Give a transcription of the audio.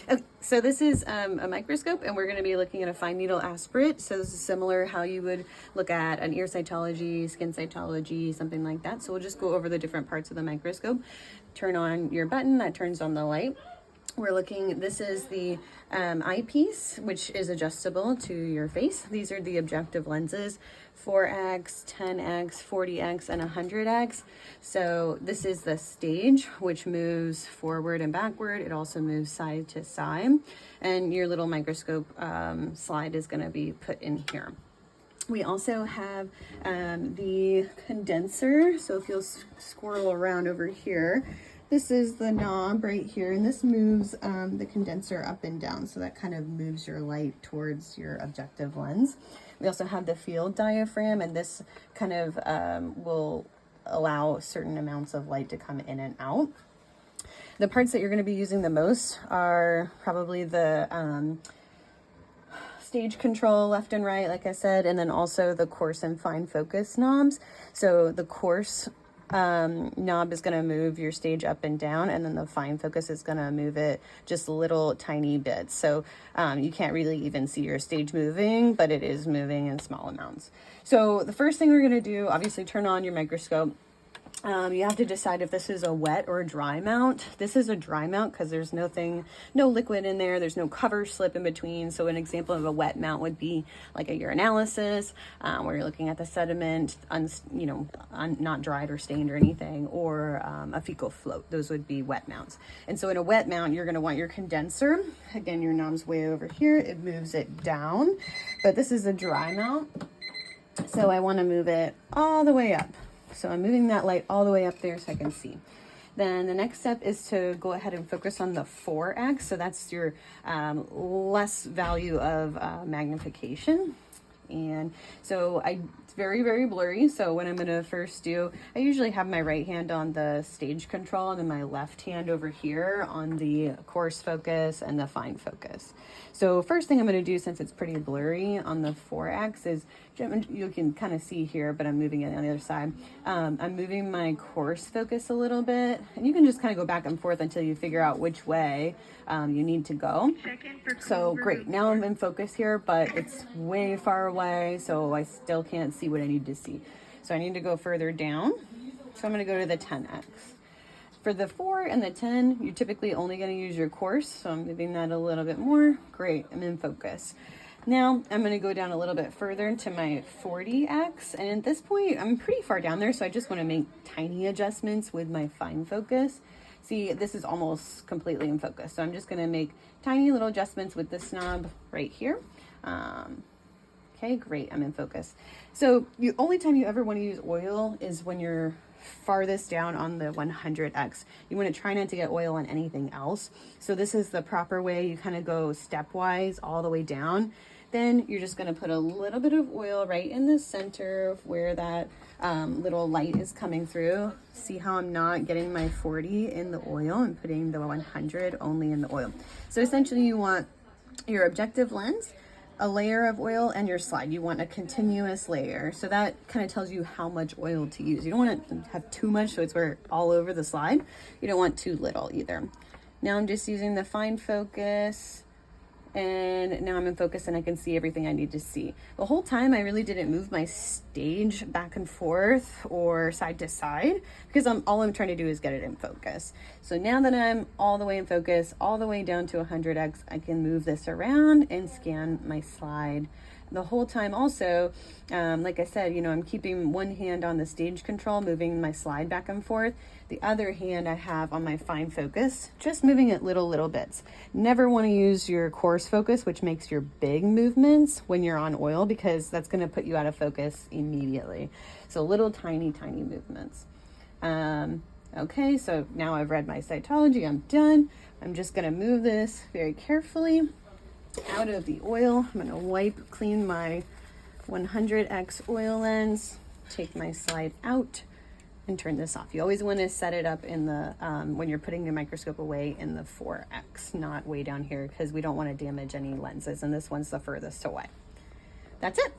Okay, so this is a microscope, and we're going to be looking at a fine needle aspirate. So this is similar how you would look at an ear cytology, skin cytology, something like that. So we'll just go over the different parts of the microscope. Turn on your button, that turns on the light. We're looking, this is the eyepiece, which is adjustable to your face. These are the objective lenses, 4x, 10x, 40x, and 100x. So this is the stage, which moves forward and backward. It also moves side to side. And your little microscope slide is gonna be put in here. We also have the condenser. So if you'll squirrel around over here, this is the knob right here, and this moves the condenser up and down, so that kind of moves your light towards your objective lens. We also have the field diaphragm, and this kind of will allow certain amounts of light to come in and out. The parts that you're going to be using the most are probably the stage control left and right, like I said, and then also the coarse and fine focus knobs. So the coarse knob is going to move your stage up and down, and then the fine focus is going to move it just little tiny bits. So you can't really even see your stage moving, but it is moving in small amounts. So the first thing we're going to do, obviously turn on your microscope. You have to decide if this is a wet or a dry mount. This is a dry mount because there's no liquid in there. There's no cover slip in between. So an example of a wet mount would be like a urinalysis, where you're looking at the sediment, not dried or stained or anything, or a fecal float. Those would be wet mounts. And so in a wet mount, you're going to want your condenser. Again, your knob's way over here. It moves it down. But this is a dry mount. So I want to move it all the way up. So I'm moving that light all the way up there so I can see. Then the next step is to go ahead and focus on the 4x. So that's your less value of magnification. And so it's very, very blurry. So what I'm going to first do, I usually have my right hand on the stage control and then my left hand over here on the coarse focus and the fine focus. So first thing I'm going to do, since it's pretty blurry on the 4x, is you can kind of see here, but I'm moving it on the other side. I'm moving my coarse focus a little bit, and you can just kind of go back and forth until you figure out which way you need to go. So great, now I'm in focus here, but it's way far away, so I still can't see what I need to see. So I need to go further down. So I'm going to go to the 10x. For the 4 and the 10, you're typically only going to use your coarse, so I'm moving that a little bit more. Great, I'm in focus. Now I'm going to go down a little bit further into my 40x, and at this point I'm pretty far down there, so I just want to make tiny adjustments with my fine focus. See, this is almost completely in focus, so I'm just going to make tiny little adjustments with this knob right here. Okay, great, I'm in focus. So the only time you ever want to use oil is when you're farthest down on the 100x. You want to try not to get oil on anything else. So this is the proper way. You kind of go stepwise all the way down. Then you're just going to put a little bit of oil right in the center of where that little light is coming through. See how I'm not getting my 40 in the oil and putting the 100 only in the oil. So essentially you want your objective lens, a layer of oil, and your slide. You want a continuous layer. So that kind of tells you how much oil to use. You don't want to have too much so it's all over the slide. You don't want too little either. Now I'm just using the fine focus, and now I'm in focus and I can see everything I need to see. The whole time I really didn't move my stage back and forth or side to side because all I'm trying to do is get it in focus. So now that I'm all the way in focus, all the way down to 100x, I can move this around and scan my slide. The whole time also, like I said, I'm keeping one hand on the stage control, moving my slide back and forth. The other hand I have on my fine focus, just moving it little bits. Never want to use your coarse focus, which makes your big movements when you're on oil, because that's going to put you out of focus immediately. So little tiny movements. Okay, so now I've read my cytology, I'm done. I'm just going to move this very carefully out of the oil. I'm going to clean my 100x oil lens, take my slide out, and turn this off. You always want to set it up in the when you're putting your microscope away in the 4x, not way down here, because we don't want to damage any lenses, and this one's the furthest away. That's it.